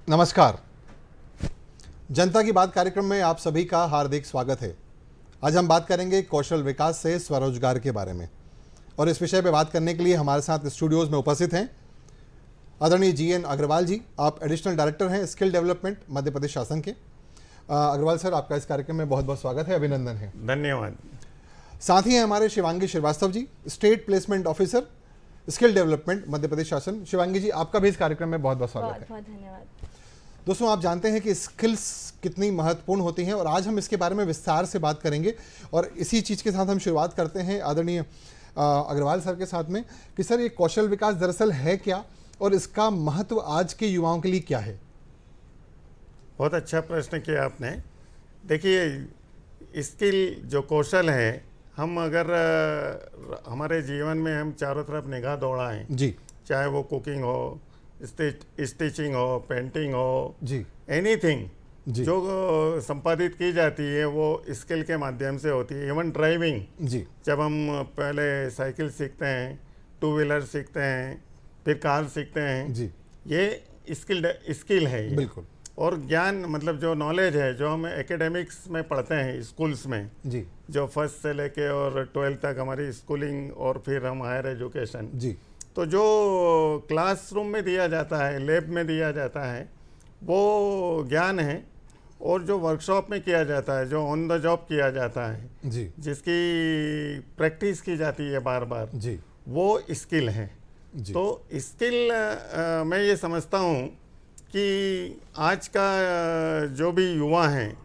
नमस्कार। जनता की बात कार्यक्रम में आप सभी का हार्दिक स्वागत है। आज हम बात करेंगे कौशल विकास से स्वरोजगार के बारे में, और इस विषय पर बात करने के लिए हमारे साथ स्टूडियोज में उपस्थित हैं आदरणीय GN अग्रवाल जी। आप एडिशनल डायरेक्टर हैं स्किल डेवलपमेंट मध्य प्रदेश शासन के। अग्रवाल सर, आपका इस कार्यक्रम में बहुत बहुत स्वागत है, अभिनंदन है। धन्यवाद। साथ ही हैं हमारे Shivangi Shrivastava ji, state placement officer skill development Madhya Pradesh शासन। शिवांगी जी, आपका भी इस कार्यक्रम में बहुत बहुत स्वागत है। बहुत धन्यवाद। दोस्तों, आप जानते हैं कि स्किल्स कितनी महत्वपूर्ण होती हैं, और आज हम इसके बारे में विस्तार से बात करेंगे। और इसी चीज़ के साथ हम शुरुआत करते हैं आदरणीय अग्रवाल सर के साथ में कि सर, ये कौशल विकास दरअसल है क्या, और इसका महत्व आज के युवाओं के लिए क्या है? बहुत अच्छा प्रश्न किया आपने। देखिए, स्किल जो कौशल है, हम अगर हमारे जीवन में हम चारों तरफ निगाह दौड़ाएं जी, चाहे वो कुकिंग हो, स्टिचिंग हो, पेंटिंग हो जी, एनीथिंग जी, जो संपादित की जाती है वो स्किल के माध्यम से होती है। इवन ड्राइविंग, जी, जब हम पहले साइकिल सीखते हैं, टू व्हीलर सीखते हैं, फिर कार सीखते हैं, जी, ये स्किल है ये। बिल्कुल। और ज्ञान मतलब जो नॉलेज है, जो हम एकेडमिक्स में पढ़ते हैं स्कूल्स में, जी, जो फर्स्ट से लेके और 12th तक हमारी स्कूलिंग, और फिर हम हायर एजुकेशन, जी, तो जो क्लासरूम में दिया जाता है, लैब में दिया जाता है, वो ज्ञान है। और जो वर्कशॉप में किया जाता है, जो ऑन द जॉब किया जाता है, जी, जिसकी प्रैक्टिस की जाती है बार बार, जी, वो स्किल है। जी, तो स्किल मैं ये समझता हूँ कि आज का जो भी युवा हैं,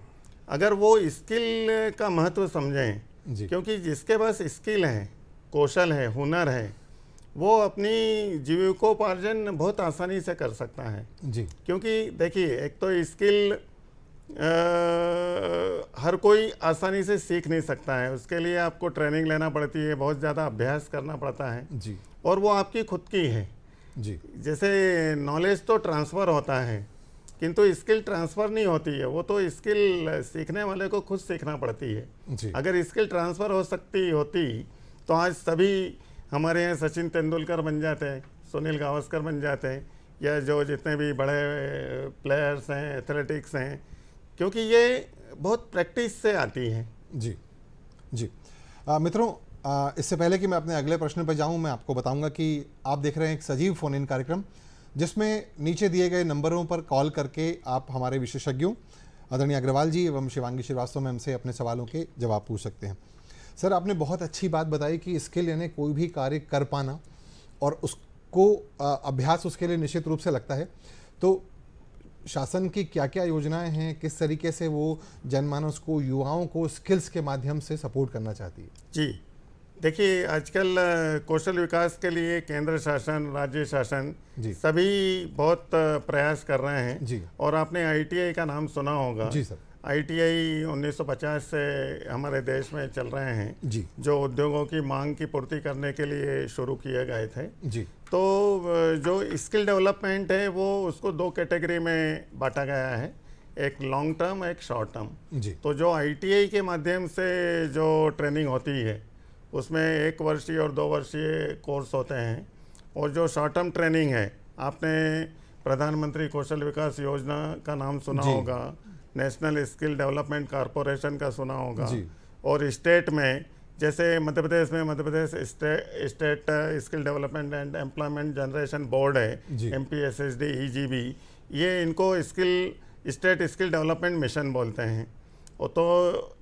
अगर वो स्किल का महत्व समझें, जी, क्योंकि जिसके पास स्किल है, कौशल है, हुनर है, वो अपनी जीविकोपार्जन बहुत आसानी से कर सकता है। जी, क्योंकि देखिए, एक तो स्किल हर कोई आसानी से सीख नहीं सकता है, उसके लिए आपको ट्रेनिंग लेना पड़ती है, बहुत ज़्यादा अभ्यास करना पड़ता है, जी, और वो आपकी खुद की है। जी, जैसे नॉलेज तो ट्रांसफ़र होता है, किंतु स्किल ट्रांसफ़र नहीं होती है, वो तो स्किल सीखने वाले को खुद सीखना पड़ती है। जी, अगर स्किल ट्रांसफ़र होती तो आज सभी हमारे यहाँ सचिन तेंदुलकर बन जाते हैं, सुनील गावस्कर बन जाते हैं, या जो जितने भी बड़े प्लेयर्स हैं, एथलेटिक्स हैं, क्योंकि ये बहुत प्रैक्टिस से आती है। जी, जी। मित्रों, इससे पहले कि मैं अपने अगले प्रश्न पर जाऊं, मैं आपको बताऊंगा कि आप देख रहे हैं एक सजीव फोन इन कार्यक्रम, जिसमें नीचे दिए गए नंबरों पर कॉल करके आप हमारे विशेषज्ञों आदरणीय अग्रवाल जी एवं शिवांगी श्रीवास्तव मैम से अपने सवालों के जवाब पूछ सकते हैं। सर, आपने बहुत अच्छी बात बताई कि स्किल यानी कोई भी कार्य कर पाना, और उसको अभ्यास उसके लिए निश्चित रूप से लगता है। तो शासन की क्या क्या योजनाएं हैं, किस तरीके से वो जनमानस को, युवाओं को स्किल्स के माध्यम से सपोर्ट करना चाहती है? जी, देखिए, आजकल कौशल विकास के लिए केंद्र शासन, राज्य शासन जी, सभी बहुत प्रयास कर रहे हैं। जी, और आपने ITI का नाम सुना होगा। जी सर। ITI 1950 से हमारे देश में चल रहे हैं, जी, जो उद्योगों की मांग की पूर्ति करने के लिए शुरू किए गए थे। जी, तो जो स्किल डेवलपमेंट है, वो उसको दो कैटेगरी में बांटा गया है, एक लॉन्ग टर्म, एक शॉर्ट टर्म। जी, तो जो ITI के माध्यम से जो ट्रेनिंग होती है, उसमें 1 वर्षीय और 2 वर्षीय कोर्स होते हैं। और जो शॉर्ट टर्म ट्रेनिंग है, आपने प्रधानमंत्री कौशल विकास योजना का नाम सुना जी, होगा, नेशनल स्किल डेवलपमेंट कॉरपोरेशन का सुना होगा। जी, और स्टेट में, जैसे मध्य प्रदेश में Madhya Pradesh state skill development and employment generation board है, जी, MPSSD EGB, ये इनको स्टेट स्किल डेवलपमेंट मिशन बोलते हैं। और तो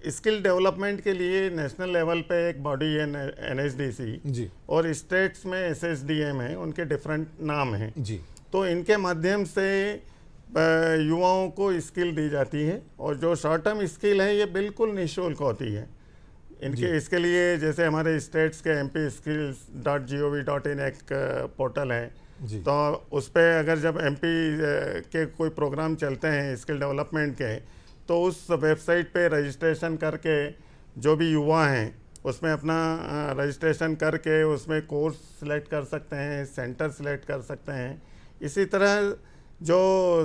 स्किल डेवलपमेंट के लिए नेशनल लेवल पे एक बॉडी है, NSDC, जी, और स्टेट्स में SSDM है, उनके डिफरेंट नाम हैं। जी, तो इनके माध्यम से युवाओं को स्किल दी जाती है। और जो शॉर्ट टर्म स्किल है, ये बिल्कुल निःशुल्क होती है। इसके लिए जैसे हमारे स्टेट्स के mpskills.gov.in एक पोर्टल है, जी, तो उस पर अगर जब MP के कोई प्रोग्राम चलते हैं स्किल डेवलपमेंट के, तो उस वेबसाइट पे रजिस्ट्रेशन करके जो भी युवा हैं, उसमें अपना रजिस्ट्रेशन करके उसमें कोर्स सिलेक्ट कर सकते हैं, सेंटर सिलेक्ट कर सकते हैं। इसी तरह जो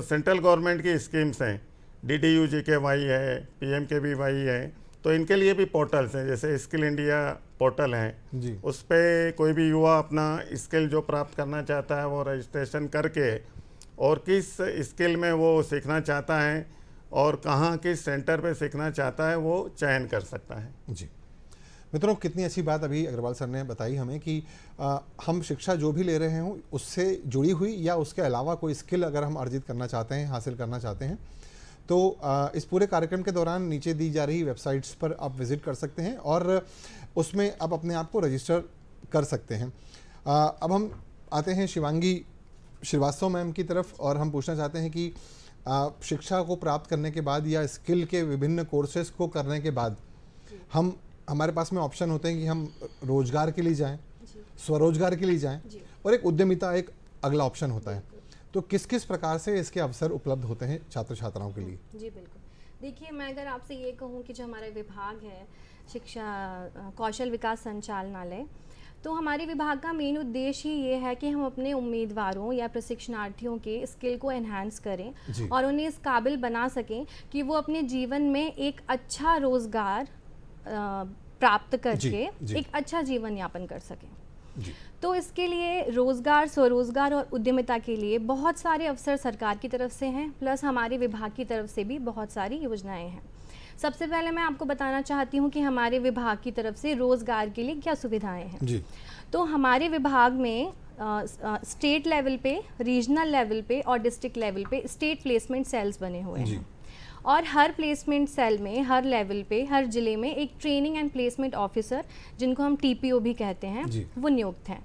सेंट्रल गवर्नमेंट की स्कीम्स हैं, DDU-GKY है, PMKVY है, तो इनके लिए भी पोर्टल्स हैं, जैसे स्किल इंडिया पोर्टल है, जी, उस पर कोई भी युवा अपना स्किल जो प्राप्त करना चाहता है, वो रजिस्ट्रेशन करके और किस स्किल में वो सीखना चाहता है और कहाँ किस सेंटर पे सीखना चाहता है वो चयन कर सकता है। जी मित्रों, कितनी अच्छी बात अभी अग्रवाल सर ने बताई हमें कि हम शिक्षा जो भी ले रहे हों उससे जुड़ी हुई या उसके अलावा कोई स्किल अगर हम अर्जित करना चाहते हैं, हासिल करना चाहते हैं, तो इस पूरे कार्यक्रम के दौरान नीचे दी जा रही वेबसाइट्स पर आप विज़िट कर सकते हैं और उसमें आप अपने आप को रजिस्टर कर सकते हैं। अब हम आते हैं शिवांगी श्रीवास्तव मैम की तरफ और हम पूछना चाहते हैं कि शिक्षा को प्राप्त करने के बाद या स्किल के विभिन्न कोर्सेज को करने के बाद हमारे पास में ऑप्शन होते हैं कि हम रोजगार के लिए जाएं, स्वरोजगार के लिए जाएं और एक उद्यमिता एक अगला ऑप्शन होता है। तो किस किस प्रकार से इसके अवसर उपलब्ध होते हैं छात्र छात्राओं के लिए? जी बिल्कुल, देखिए मैं अगर आपसे ये कहूँ कि जो हमारा विभाग है शिक्षा कौशल विकास संचालनालय, तो हमारे विभाग का मेन उद्देश्य ही ये है कि हम अपने उम्मीदवारों या प्रशिक्षणार्थियों के स्किल को एनहांस करें और उन्हें इस काबिल बना सकें कि वो अपने जीवन में एक अच्छा रोज़गार प्राप्त करके एक अच्छा जीवन यापन कर सकें। तो इसके लिए रोज़गार, स्वरोज़गार और उद्यमिता के लिए बहुत सारे अवसर सरकार की तरफ से हैं, प्लस हमारे विभाग की तरफ से भी बहुत सारी योजनाएं हैं। सबसे पहले मैं आपको बताना चाहती हूँ कि हमारे विभाग की तरफ से रोज़गार के लिए क्या सुविधाएं हैं। जी। तो हमारे विभाग में स्टेट लेवल पे, रीजनल लेवल पे और डिस्ट्रिक्ट लेवल पे स्टेट प्लेसमेंट सेल्स बने हुए हैं और हर प्लेसमेंट सेल में, हर लेवल पे, हर ज़िले में एक ट्रेनिंग एंड प्लेसमेंट ऑफिसर, जिनको हम TPO भी कहते हैं, वो नियुक्त हैं।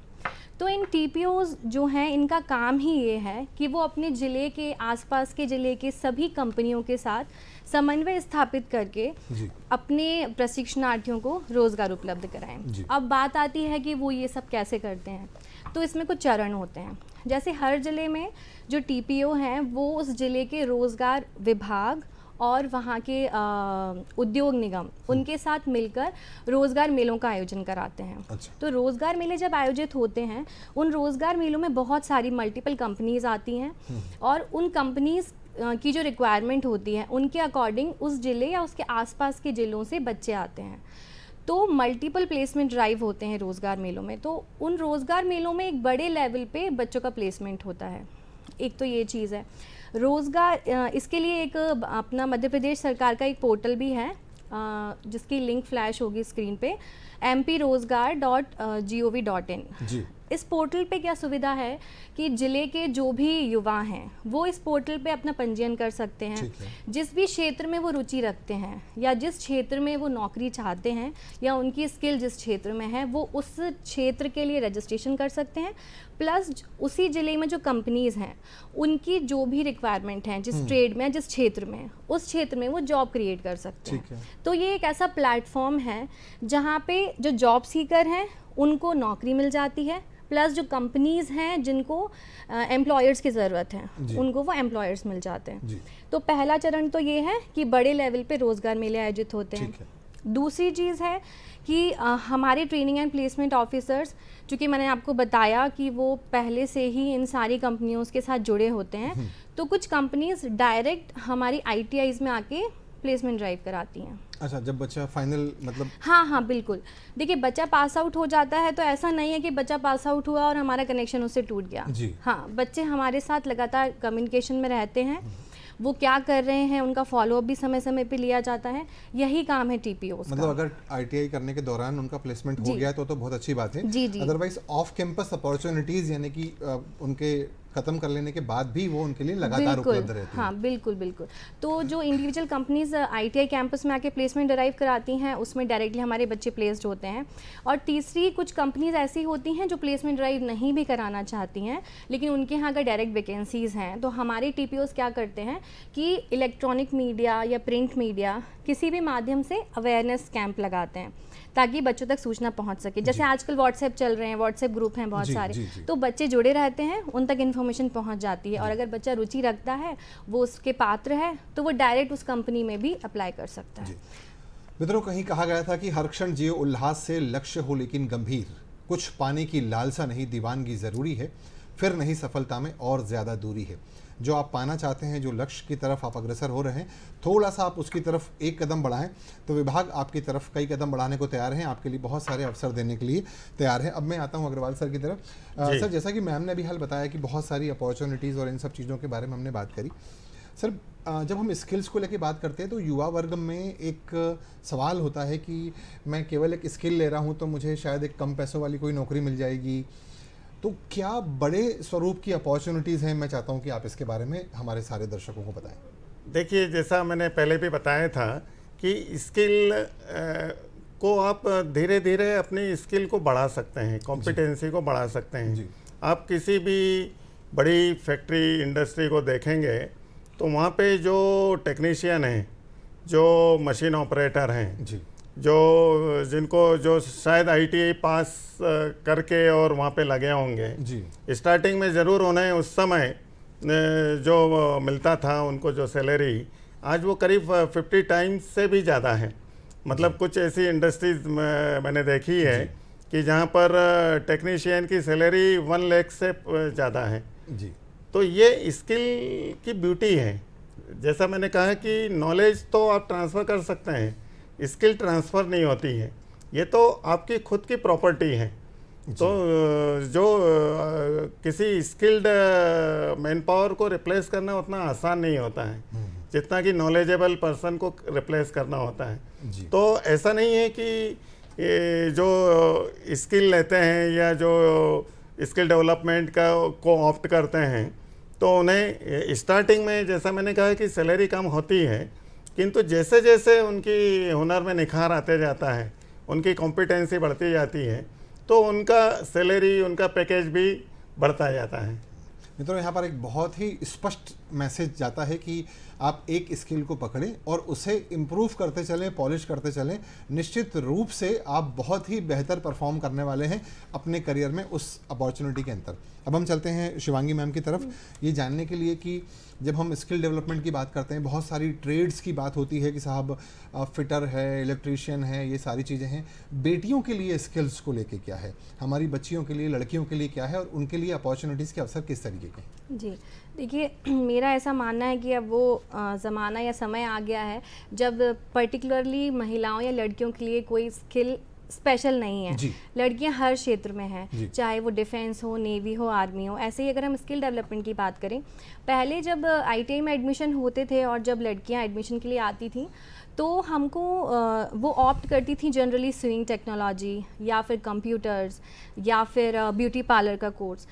तो इन TPOs जो हैं, इनका काम ही ये है कि वो अपने ज़िले के आसपास के ज़िले के सभी कंपनियों के साथ समन्वय स्थापित करके अपने प्रशिक्षणार्थियों को रोज़गार उपलब्ध कराएं। अब बात आती है कि वो ये सब कैसे करते हैं। तो इसमें कुछ चरण होते हैं। जैसे हर ज़िले में जो TPO हैं वो उस ज़िले के रोज़गार विभाग और वहाँ के उद्योग निगम उनके साथ मिलकर रोज़गार मेलों का आयोजन कराते हैं। अच्छा। तो रोज़गार मेले जब आयोजित होते हैं, उन रोज़गार मेलों में बहुत सारी मल्टीपल कंपनीज आती हैं और उन कंपनीज की जो रिक्वायरमेंट होती है उनके अकॉर्डिंग उस ज़िले या उसके आसपास के ज़िलों से बच्चे आते हैं। तो मल्टीपल प्लेसमेंट ड्राइव होते हैं रोज़गार मेलों में। तो उन रोज़गार मेलों में एक बड़े लेवल पे बच्चों का प्लेसमेंट होता है। एक तो ये चीज़ है। रोज़गार, इसके लिए एक अपना मध्य प्रदेश सरकार का एक पोर्टल भी है जिसकी लिंक फ्लैश होगी स्क्रीन पे, mprozgar.gov.in। इस पोर्टल पे क्या सुविधा है कि ज़िले के जो भी युवा हैं वो इस पोर्टल पे अपना पंजीयन कर सकते हैं। जिस भी क्षेत्र में वो रुचि रखते हैं या जिस क्षेत्र में वो नौकरी चाहते हैं या उनकी स्किल जिस क्षेत्र में है वो उस क्षेत्र के लिए रजिस्ट्रेशन कर सकते हैं। प्लस उसी ज़िले में जो कंपनीज़ हैं उनकी जो भी रिक्वायरमेंट हैं जिस ट्रेड में, जिस क्षेत्र में, उस क्षेत्र में वो जॉब क्रिएट कर सकते हैं। तो ये एक ऐसा प्लेटफॉर्म है जहाँ पे जो जॉब सीकर हैं उनको नौकरी मिल जाती है, प्लस जो कंपनीज़ हैं जिनको एम्प्लॉयर्स की ज़रूरत है उनको वो एम्प्लॉयर्स मिल जाते हैं। तो पहला चरण तो ये है कि बड़े लेवल पे रोज़गार मेले आयोजित होते हैं। दूसरी चीज़ है कि हमारे ट्रेनिंग एंड प्लेसमेंट ऑफिसर्स, चूँकि मैंने आपको बताया कि वो पहले से ही इन सारी कंपनियों के साथ जुड़े होते हैं, तो कुछ कंपनीज डायरेक्ट हमारी ITIs में आके प्लेसमेंट ड्राइव कराती हैं। अच्छा, जब बच्चा फाइनल मतलब हाँ बिल्कुल। देखिए, बच्चा पास आउट हो जाता है तो ऐसा नहीं है कि बच्चा पास आउट हुआ और हमारा कनेक्शन उससे टूट गया। हाँ, बच्चे हमारे साथ लगातार कम्युनिकेशन में रहते हैं, वो क्या कर रहे हैं उनका फॉलोअप भी समय समय पे लिया जाता है। यही काम है TPOs का। मतलब अगर ITI करने के दौरान उनका प्लेसमेंट हो गया तो बहुत अच्छी बात है। अदरवाइज ऑफ कैंपस अपॉर्चुनिटीज यानी कि उनके खत्म कर लेने के बाद भी वो उनके लिए लगातार उपलब्ध रहती है। हाँ बिल्कुल। तो जो इंडिविजुअल कंपनीज ITI कैंपस में आके प्लेसमेंट ड्राइव कराती हैं उसमें डायरेक्टली हमारे बच्चे प्लेस्ड होते हैं। और तीसरी, कुछ कंपनीज ऐसी होती हैं जो प्लेसमेंट ड्राइव नहीं भी कराना चाहती हैं लेकिन उनके यहाँ अगर डायरेक्ट वैकेंसीज़ हैं तो हमारे TPOs क्या करते हैं कि इलेक्ट्रॉनिक मीडिया या प्रिंट मीडिया किसी भी माध्यम से अवेयरनेस कैंप लगाते हैं ताकि बच्चों तक सूचना पहुंच सके। जैसे आजकल WhatsApp चल रहे हैं, WhatsApp ग्रुप हैं बहुत सारे, तो बच्चे जुड़े रहते हैं, उन तक इन्फॉर्मेशन पहुंच जाती है और अगर बच्चा रुचि रखता है, वो उसके पात्र है, तो वो डायरेक्ट उस कंपनी में भी अप्लाई कर सकता है। मित्रों, कहीं कहा गया था कि हर क्षण जियो उल्लास से, लक्ष्य हो लेकिन गंभीर, कुछ पाने की लालसा नहीं, दीवानगी ज़रूरी है, फिर नहीं सफलता में और ज़्यादा दूरी है। जो आप पाना चाहते हैं, जो लक्ष्य की तरफ आप अग्रसर हो रहे हैं, थोड़ा सा आप उसकी तरफ एक कदम बढ़ाएं तो विभाग आपकी तरफ कई कदम बढ़ाने को तैयार हैं, आपके लिए बहुत सारे अवसर देने के लिए तैयार है। अब मैं आता हूं अग्रवाल सर की तरफ। सर, जैसा कि मैम ने अभी हाल बताया कि बहुत सारी अपॉर्चुनिटीज़ और इन सब चीज़ों के बारे में हमने बात करी। सर, जब हम स्किल्स को लेकर बात करते हैं तो युवा वर्ग में एक सवाल होता है कि मैं केवल एक स्किल ले रहा हूं तो मुझे शायद एक कम पैसों वाली कोई नौकरी मिल जाएगी, तो क्या बड़े स्वरूप की अपॉर्चुनिटीज़ हैं? मैं चाहता हूं कि आप इसके बारे में हमारे सारे दर्शकों को बताएं। देखिए, जैसा मैंने पहले भी बताया था कि स्किल को आप धीरे धीरे अपनी स्किल को बढ़ा सकते हैं, कॉम्पिटेंसी को बढ़ा सकते हैं। आप किसी भी बड़ी फैक्ट्री इंडस्ट्री को देखेंगे तो वहाँ पे जो टेक्नीशियन हैं, जो मशीन ऑपरेटर हैं, जो जो शायद ITI पास करके और वहाँ पे लगे होंगे, स्टार्टिंग में ज़रूर उन्हें उस समय जो मिलता था उनको जो सैलरी, आज वो करीब 50 टाइम्स से भी ज़्यादा है। मतलब कुछ ऐसी इंडस्ट्रीज मैंने देखी है कि जहाँ पर टेक्नीशियन की सैलरी 1 लाख से ज़्यादा है जी। तो ये स्किल की ब्यूटी है। जैसा मैंने कहा कि नॉलेज तो आप ट्रांसफ़र कर सकते हैं, स्किल ट्रांसफ़र नहीं होती है, ये तो आपकी खुद की प्रॉपर्टी है। तो जो किसी स्किल्ड मैन पावर को रिप्लेस करना उतना आसान नहीं होता है जितना कि नॉलेजेबल पर्सन को रिप्लेस करना होता है। तो ऐसा नहीं है कि जो स्किल लेते हैं या जो स्किल डेवलपमेंट को ऑप्ट करते हैं तो उन्हें स्टार्टिंग में, जैसा मैंने कहा कि सैलरी कम होती है, किंतु जैसे जैसे उनकी हुनर में निखार आते जाता है, उनकी कॉम्पिटेंसी बढ़ती जाती है, तो उनका सैलरी, उनका पैकेज भी बढ़ता जाता है। मित्रों, यहाँ पर एक बहुत ही स्पष्ट मैसेज जाता है कि आप एक स्किल को पकड़ें और उसे इम्प्रूव करते चलें, पॉलिश करते चलें। निश्चित रूप से आप बहुत ही बेहतर परफॉर्म करने वाले हैं अपने करियर में उस अपॉर्चुनिटी के अंदर। अब हम चलते हैं शिवांगी मैम की तरफ, ये जानने के लिए कि जब हम स्किल डेवलपमेंट की बात करते हैं, बहुत सारी ट्रेड्स की बात होती है कि साहब फिटर है, इलेक्ट्रीशियन है, ये सारी चीज़ें हैं। बेटियों के लिए स्किल्स को लेके क्या है, हमारी बच्चियों के लिए, लड़कियों के लिए क्या है और उनके लिए अपॉर्चुनिटीज़ के अवसर किस तरीके के? जी, देखिए, मेरा ऐसा मानना है कि अब वो ज़माना या समय आ गया है जब पर्टिकुलरली महिलाओं या लड़कियों के लिए कोई स्किल स्पेशल नहीं है। लड़कियां हर क्षेत्र में हैं, चाहे वो डिफेंस हो, नेवी हो, आर्मी हो। ऐसे ही अगर हम स्किल डेवलपमेंट की बात करें, पहले जब ITI में एडमिशन होते थे और जब लड़कियां एडमिशन के लिए आती थी तो हमको वो ऑप्ट करती थी जनरली स्विंग टेक्नोलॉजी या फिर कंप्यूटर्स या फिर ब्यूटी पार्लर का कोर्स।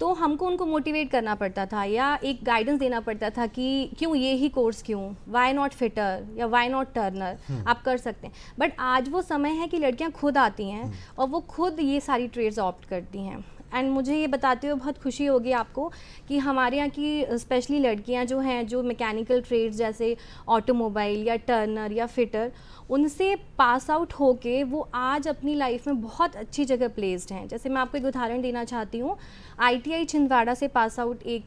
तो हमको उनको मोटिवेट करना पड़ता था या एक गाइडेंस देना पड़ता था कि क्यों ये ही कोर्स, क्यों, वाई नॉट फिटर या वाई नॉट टर्नर, आप कर सकते हैं। बट आज वो समय है कि लड़कियां खुद आती हैं और वो खुद ये सारी ट्रेड्स ऑप्ट करती हैं। एंड मुझे ये बताते हुए बहुत खुशी होगी आपको कि हमारे यहाँ की स्पेशली लड़कियाँ जो हैं, जो मैकेनिकल ट्रेड्स जैसे ऑटोमोबाइल या टर्नर या फिटर, उनसे पास आउट होके वो आज अपनी लाइफ में बहुत अच्छी जगह प्लेस्ड हैं। जैसे मैं आपको एक उदाहरण देना चाहती हूँ। ITI छिंदवाड़ा से पास आउट एक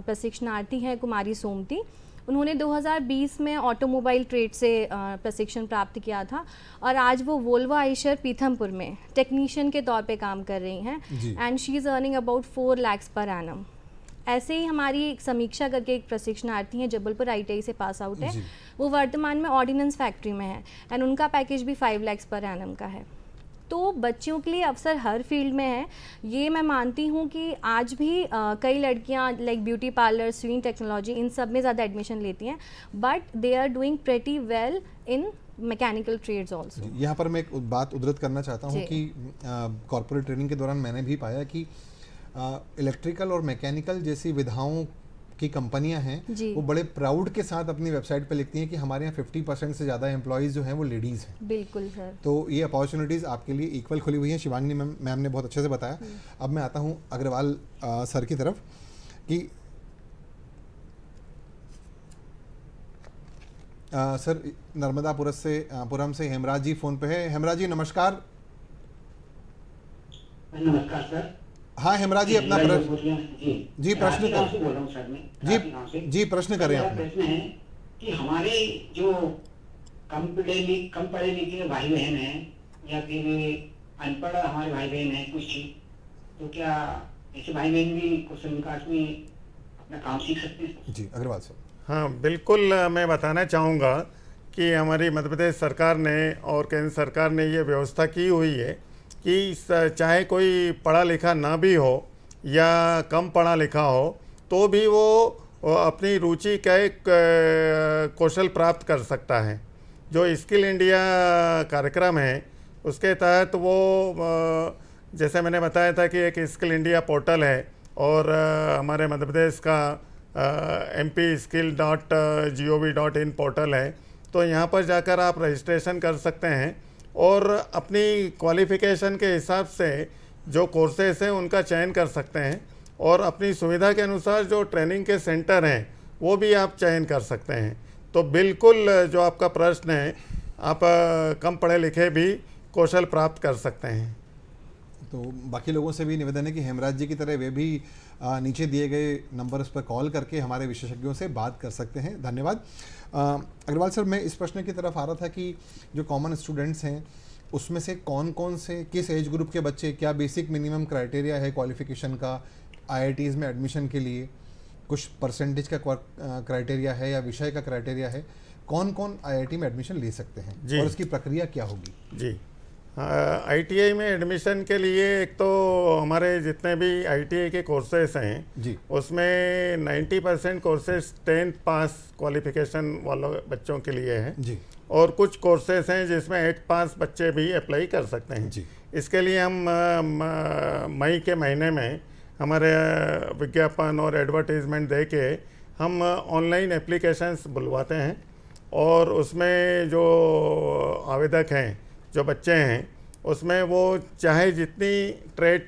प्रशिक्षणार्थी हैं कुमारी सोमती। उन्होंने 2020 में ऑटोमोबाइल ट्रेड से प्रशिक्षण प्राप्त किया था और आज वो वोल्वो आइशर पीथमपुर में टेक्नीशियन के तौर पे काम कर रही हैं and she is earning about 4 lakhs per annum. ऐसे ही हमारी एक समीक्षा करके एक प्रशिक्षणार्थी हैं, जबलपुर ITI से पास आउट है, वो वर्तमान में ऑर्डिनेंस फैक्ट्री में है एंड उनका पैकेज भी 5 lakhs पर एनम का है। तो बच्चियों के लिए अवसर हर फील्ड में है। ये मैं मानती हूँ कि आज भी कई लड़कियाँ like beauty parlour, sewing technology, इन सब में ज़्यादा एडमिशन लेती हैं, but they are doing pretty well in mechanical trades also. यहाँ पर मैं एक बात उद्धृत करना चाहता हूँ कि कॉर्पोरेट ट्रेनिंग के दौरान मैंने भी पाया कि इलेक्ट्रिकल और मैकेनिकल जैसी विधाओं की कंपनियां हैं, वो बड़े प्राउड के साथ अपनी वेबसाइट पे लिखती हैं कि हमारे यहाँ 50% से ज़्यादा एम्प्लॉयज़ जो हैं वो लेडीज़ हैं। बिल्कुल सर। तो ये अपॉर्चुनिटीज़ आपके लिए इक्वल खुली हुई हैं। शिवांगी मैम ने बहुत अच्छे से बताया। अब मैं आता हूँ अग्रवाल सर की तरफ कि सर, नर्मदापुरम से हेमराज जी फ़ोन पे है। हेमराज जी नमस्कार। नमस्कार सर। हाँ हेमराज जी, अपना प्रश्न जी प्रश्न कर जी प्रश्न करें। आप प्रश्न है कि हमारे जो कम पढ़े लिखे भाई बहन हैं या फिर अनपढ़ हमारे भाई बहन हैं कुछ, तो क्या ऐसे भाई बहन भी क्वेश्चन विकास में अपना काम सीख सकते हैं। जी अग्रवाल सर। हाँ बिल्कुल, मैं बताना चाहूँगा कि हमारी मध्य प्रदेश सरकार ने और केंद्र सरकार ने ये व्यवस्था की हुई है कि चाहे कोई पढ़ा लिखा ना भी हो या कम पढ़ा लिखा हो तो भी वो अपनी रुचि का एक कौशल प्राप्त कर सकता है। जो स्किल इंडिया कार्यक्रम है उसके तहत वो जैसे मैंने बताया था कि एक स्किल इंडिया पोर्टल है और हमारे मध्य प्रदेश का mp-skill.gov.in पोर्टल है, तो यहाँ पर जाकर आप रजिस्ट्रेशन कर सकते हैं और अपनी क्वालिफ़िकेशन के हिसाब से जो कोर्सेस हैं उनका चयन कर सकते हैं और अपनी सुविधा के अनुसार जो ट्रेनिंग के सेंटर हैं वो भी आप चयन कर सकते हैं। तो बिल्कुल जो आपका प्रश्न है, आप कम पढ़े लिखे भी कौशल प्राप्त कर सकते हैं। तो बाकी लोगों से भी निवेदन है कि हेमराज जी की तरह वे भी नीचे दिए गए नंबर्स पर कॉल करके हमारे विशेषज्ञों से बात कर सकते हैं। धन्यवाद। अग्रवाल सर, मैं इस प्रश्न की तरफ आ रहा था कि जो कॉमन स्टूडेंट्स हैं उसमें से कौन कौन से किस एज ग्रुप के बच्चे, क्या बेसिक मिनिमम क्राइटेरिया है क्वालिफिकेशन का आईआईटीज़ में एडमिशन के लिए, कुछ परसेंटेज का क्राइटेरिया है या विषय का क्राइटेरिया है, कौन कौन आईआईटी में एडमिशन ले सकते हैं और उसकी प्रक्रिया क्या होगी? जी आईटीआई में एडमिशन के लिए एक तो हमारे जितने भी आईटीआई के कोर्सेस हैं जी उसमें 90% कोर्सेज 10th पास क्वालिफिकेशन वालों बच्चों के लिए हैं जी और कुछ कोर्सेज हैं जिसमें 8th पास बच्चे भी अप्लाई कर सकते हैं जी। इसके लिए हम मई के महीने में हमारे विज्ञापन और एडवर्टीजमेंट दे के हम ऑनलाइन एप्लीकेशंस बुलवाते हैं और उसमें जो आवेदक हैं, जो बच्चे हैं, उसमें वो चाहे जितनी ट्रेड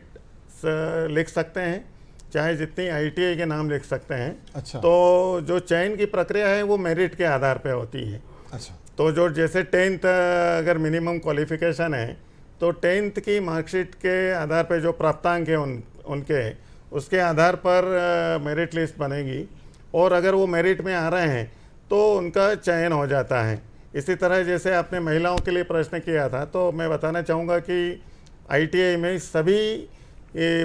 लिख सकते हैं, चाहे जितनी आईटीआई के नाम लिख सकते हैं। अच्छा। तो जो चयन की प्रक्रिया है वो मेरिट के आधार पे होती है। अच्छा। तो जो जैसे 10th अगर मिनिमम क्वालिफिकेशन है तो 10th की मार्कशीट के आधार पे जो प्राप्तांक है उनके उसके आधार पर मेरिट लिस्ट बनेगी और अगर वो मेरिट में आ रहे हैं तो उनका चयन हो जाता है। इसी तरह जैसे आपने महिलाओं के लिए प्रश्न किया था, तो मैं बताना चाहूँगा कि आईटीआई में सभी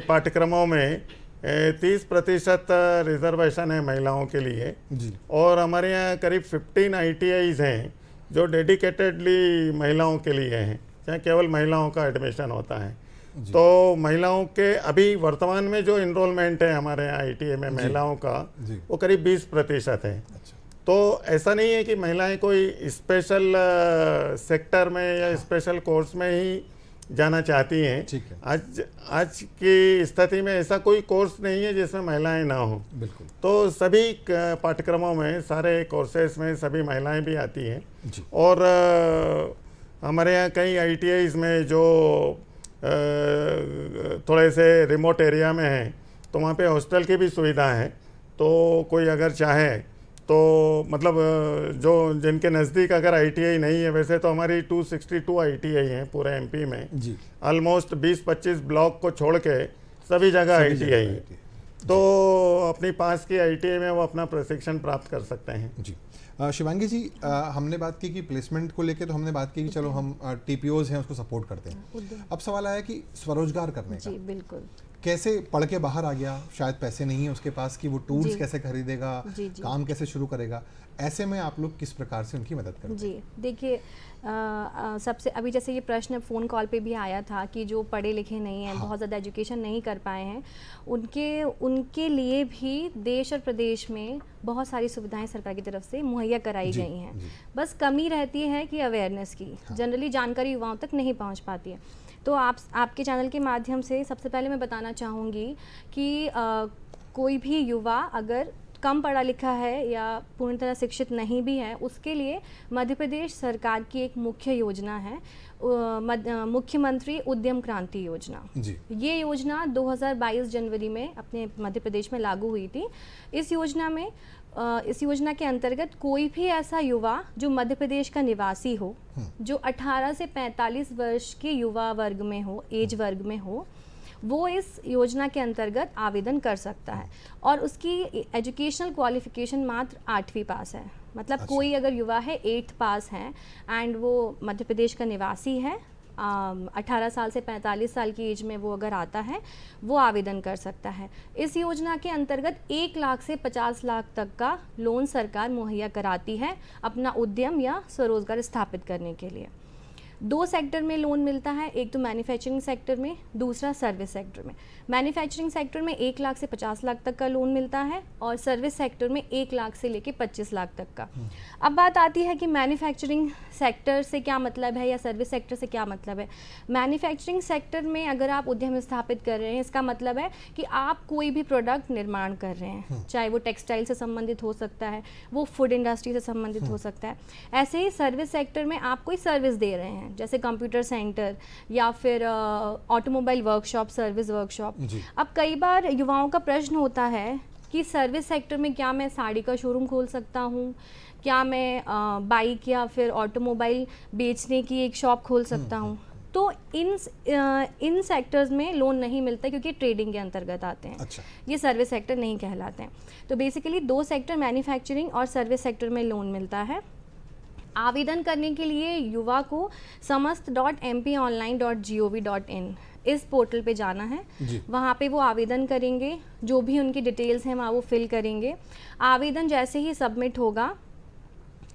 पाठ्यक्रमों में 30% रिजर्वेशन है महिलाओं के लिए जी। और हमारे यहाँ करीब 15 आईटीआईज़ हैं जो डेडिकेटेडली महिलाओं के लिए हैं, जहाँ केवल महिलाओं का एडमिशन होता है। तो महिलाओं के अभी वर्तमान में जो इनरोलमेंट है हमारे यहाँ आईटीआई में महिलाओं का वो करीब 20% है। अच्छा। तो ऐसा नहीं है कि महिलाएं कोई स्पेशल सेक्टर में या स्पेशल कोर्स में ही जाना चाहती हैं। ठीक है। आज की स्थिति में ऐसा कोई कोर्स नहीं है जिसमें महिलाएं ना हो। बिल्कुल। तो सभी पाठ्यक्रमों में, सारे कोर्सेज में सभी महिलाएं भी आती हैं जी। और हमारे यहाँ कई आईटीआईज़ में जो थोड़े से रिमोट एरिया में हैं तो वहाँ पे हॉस्टल की भी सुविधा है। तो कोई अगर चाहे तो मतलब जो जिनके नज़दीक अगर आईटीआई नहीं है, वैसे तो हमारी 262 आईटीआई हैं पूरे एमपी में जी। ऑलमोस्ट 20-25 ब्लॉक को छोड़ के सभी जगह आईटीआई है। तो अपनी पास की आईटीआई में वो अपना प्रशिक्षण प्राप्त कर सकते हैं। जी। शिवांगी जी, हमने बात की कि प्लेसमेंट को लेके, तो हमने बात की कि चलो हम टीपीओज हैं उसको सपोर्ट करते हैं। अब सवाल आया कि स्वरोजगार करने का। जी बिल्कुल। कैसे पढ़ के बाहर आ गया, शायद पैसे नहीं है उसके पास कि वो टूल्स कैसे खरीदेगा, काम कैसे शुरू करेगा, ऐसे में आप लोग किस प्रकार से उनकी मदद करते हैं? जी देखिए, सबसे अभी जैसे ये प्रश्न फ़ोन कॉल पे भी आया था कि जो पढ़े लिखे नहीं हैं, बहुत ज़्यादा एजुकेशन नहीं कर पाए हैं, उनके लिए भी देश और प्रदेश में बहुत सारी सुविधाएं सरकार की तरफ से मुहैया कराई गई हैं। बस कमी रहती है कि अवेयरनेस की। जनरली जानकारी युवाओं तक नहीं पहुंच पाती है। तो आपके चैनल के माध्यम से सबसे पहले मैं बताना चाहूँगी कि कोई भी युवा अगर कम पढ़ा लिखा है या पूर्ण तरह शिक्षित नहीं भी है, उसके लिए मध्य प्रदेश सरकार की एक मुख्य योजना है, मुख्यमंत्री उद्यम क्रांति योजना। जी। ये योजना 2022 जनवरी में अपने मध्य प्रदेश में लागू हुई थी। इस योजना के अंतर्गत कोई भी ऐसा युवा जो मध्य प्रदेश का निवासी हो, जो 18 से 45 वर्ष के युवा वर्ग में हो, एज वर्ग में हो, वो इस योजना के अंतर्गत आवेदन कर सकता है और उसकी एजुकेशनल क्वालिफिकेशन मात्र 8वीं पास है। मतलब कोई अगर युवा है 8th पास है एंड वो मध्य प्रदेश का निवासी है 18 साल से 45 साल की एज में वो अगर आता है वो आवेदन कर सकता है। इस योजना के अंतर्गत 1 लाख से 50 लाख तक का लोन सरकार मुहैया कराती है अपना उद्यम या स्वरोजगार स्थापित करने के लिए। 2 सेक्टर में लोन मिलता है, एक तो मैन्युफैक्चरिंग सेक्टर में, दूसरा सर्विस सेक्टर में। मैन्युफैक्चरिंग सेक्टर में 1 लाख से 50 लाख तक का लोन मिलता है और सर्विस सेक्टर में 1 लाख से लेके 25 लाख तक का। अब बात आती है कि मैन्युफैक्चरिंग सेक्टर से क्या मतलब है या सर्विस सेक्टर से क्या मतलब है। मैन्युफैक्चरिंग सेक्टर में अगर आप उद्यम स्थापित कर रहे हैं, इसका मतलब है कि आप कोई भी प्रोडक्ट निर्माण कर रहे हैं, चाहे वो टेक्सटाइल से संबंधित हो सकता है, वो फूड इंडस्ट्री से संबंधित हो सकता है। ऐसे ही सर्विस सेक्टर में आप कोई सर्विस दे रहे हैं, जैसे कंप्यूटर सेंटर या फिर ऑटोमोबाइल वर्कशॉप, सर्विस वर्कशॉप। अब कई बार युवाओं का प्रश्न होता है कि सर्विस सेक्टर में क्या मैं साड़ी का शोरूम खोल सकता हूँ, क्या मैं बाइक या फिर ऑटोमोबाइल बेचने की एक शॉप खोल सकता हूँ। तो इन सेक्टर्स में लोन नहीं मिलता क्योंकि ट्रेडिंग के अंतर्गत आते हैं। अच्छा। ये सर्विस सेक्टर नहीं कहलाते हैं। तो बेसिकली 2 सेक्टर मैन्युफैक्चरिंग और सर्विस सेक्टर में लोन मिलता है। आवेदन करने के लिए युवा को samast.mponline.gov.in इस पोर्टल पे जाना है। वहाँ पे वो आवेदन करेंगे, जो भी उनकी डिटेल्स हैं वहाँ वो फिल करेंगे। आवेदन जैसे ही सबमिट होगा,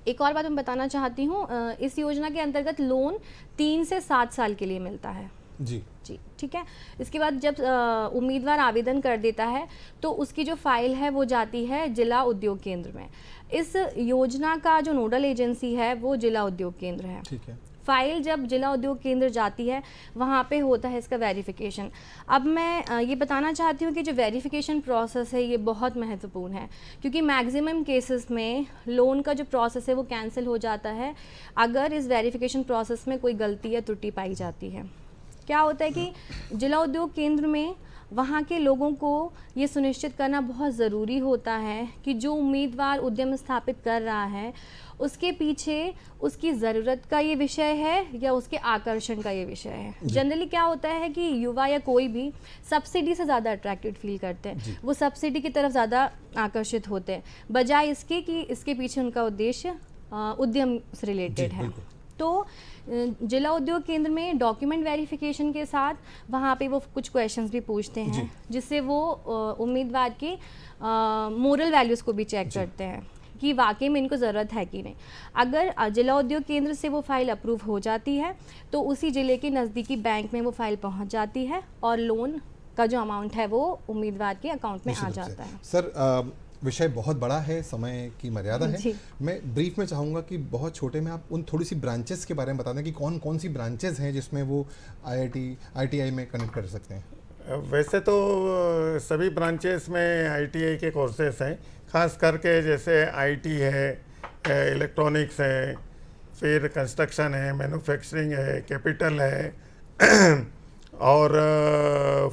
एक और बात मैं बताना चाहती हूँ, इस योजना के अंतर्गत लोन 3 से 7 साल के लिए मिलता है। जी, ठीक है। इसके बाद जब उम्मीदवार आवेदन कर देता है तो उसकी जो फाइल है वो जाती है जिला उद्योग केंद्र में। इस योजना का जो नोडल एजेंसी है वो जिला उद्योग केंद्र है। ठीक है। फाइल जब जिला उद्योग केंद्र जाती है वहाँ पे होता है इसका वेरिफिकेशन। अब मैं ये बताना चाहती हूँ कि जो वेरिफिकेशन प्रोसेस है ये बहुत महत्वपूर्ण है, क्योंकि मैक्सिमम केसेस में लोन का जो प्रोसेस है वो कैंसिल हो जाता है अगर इस वेरिफिकेशन प्रोसेस में कोई गलती या त्रुटि पाई जाती है। क्या होता है कि जिला उद्योग केंद्र में वहाँ के लोगों को ये सुनिश्चित करना बहुत ज़रूरी होता है कि जो उम्मीदवार उद्यम स्थापित कर रहा है उसके पीछे उसकी ज़रूरत का ये विषय है या उसके आकर्षण का ये विषय है। जनरली क्या होता है कि युवा या कोई भी सब्सिडी से ज़्यादा अट्रैक्टेड फील करते हैं, वो सब्सिडी की तरफ ज़्यादा आकर्षित होते हैं, बजाय इसके कि इसके पीछे उनका उद्देश्य उद्यम से रिलेटेड है। तो जिला उद्योग केंद्र में डॉक्यूमेंट वेरिफिकेशन के साथ वहाँ पे वो कुछ क्वेश्चंस भी पूछते हैं, जिससे वो उम्मीदवार के मोरल वैल्यूज़ को भी चेक करते हैं कि वाकई में इनको ज़रूरत है कि नहीं। अगर जिला उद्योग केंद्र से वो फाइल अप्रूव हो जाती है तो उसी ज़िले के नज़दीकी बैंक में वो फाइल पहुँच जाती है और लोन का जो अमाउंट है वो उम्मीदवार के अकाउंट में आ जाता है। सर, विषय बहुत बड़ा है, समय की मर्यादा है। मैं ब्रीफ में चाहूँगा कि बहुत छोटे में आप उन थोड़ी सी ब्रांचेस के बारे में बता दें कि कौन कौन सी ब्रांचेस हैं जिसमें वो IIT में कनेक्ट कर सकते हैं। वैसे तो सभी ब्रांचेस में ITI के कोर्सेस हैं, खास करके जैसे IT है, इलेक्ट्रॉनिक्स है, फिर कंस्ट्रक्शन है, मैन्युफैक्चरिंग है, कैपिटल है और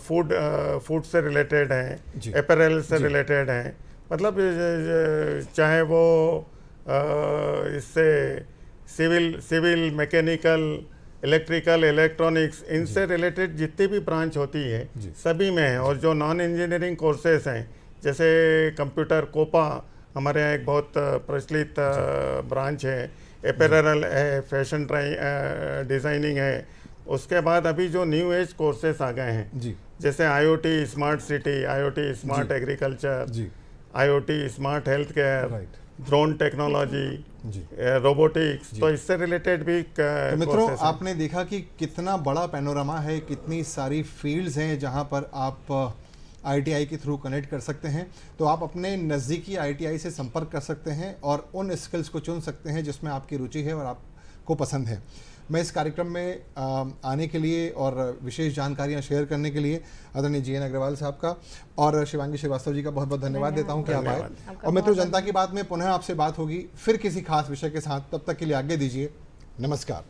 फूड से रिलेटेड हैं, अपैरल से रिलेटेड हैं। मतलब चाहे वो इससे सिविल मैकेनिकल, इलेक्ट्रिकल, इलेक्ट्रॉनिक्स, इनसे रिलेटेड जितनी भी ब्रांच होती है सभी में है। और जो नॉन इंजीनियरिंग कोर्सेज हैं जैसे कंप्यूटर, कोपा हमारे यहाँ एक बहुत प्रचलित ब्रांच है, अपैरल है, फैशन डिज़ाइनिंग है। उसके बाद अभी जो न्यू एज कोर्सेस आ गए हैं जैसे IoT smart city, IoT smart agriculture, IoT smart health care, drone technology, robotics, तो इससे रिलेटेड भी तो मित्रों आपने देखा कि कितना बड़ा पैनोरामा है, कितनी सारी फील्ड्स हैं जहां पर आप ITI के थ्रू कनेक्ट कर सकते हैं। तो आप अपने नज़दीकी ITI से संपर्क कर सकते हैं और उन स्किल्स को चुन सकते हैं जिसमें आपकी रुचि है और आपको पसंद है। मैं इस कार्यक्रम में आने के लिए और विशेष जानकारियां शेयर करने के लिए आदरणीय GN अग्रवाल साहब का और शिवांगी श्रीवास्तव जी का बहुत बहुत धन्यवाद देता हूं कि आप आए। और मित्रों, जनता की बात में पुनः आपसे बात होगी फिर किसी खास विषय के साथ। तब तक के लिए आज्ञा दीजिए। नमस्कार।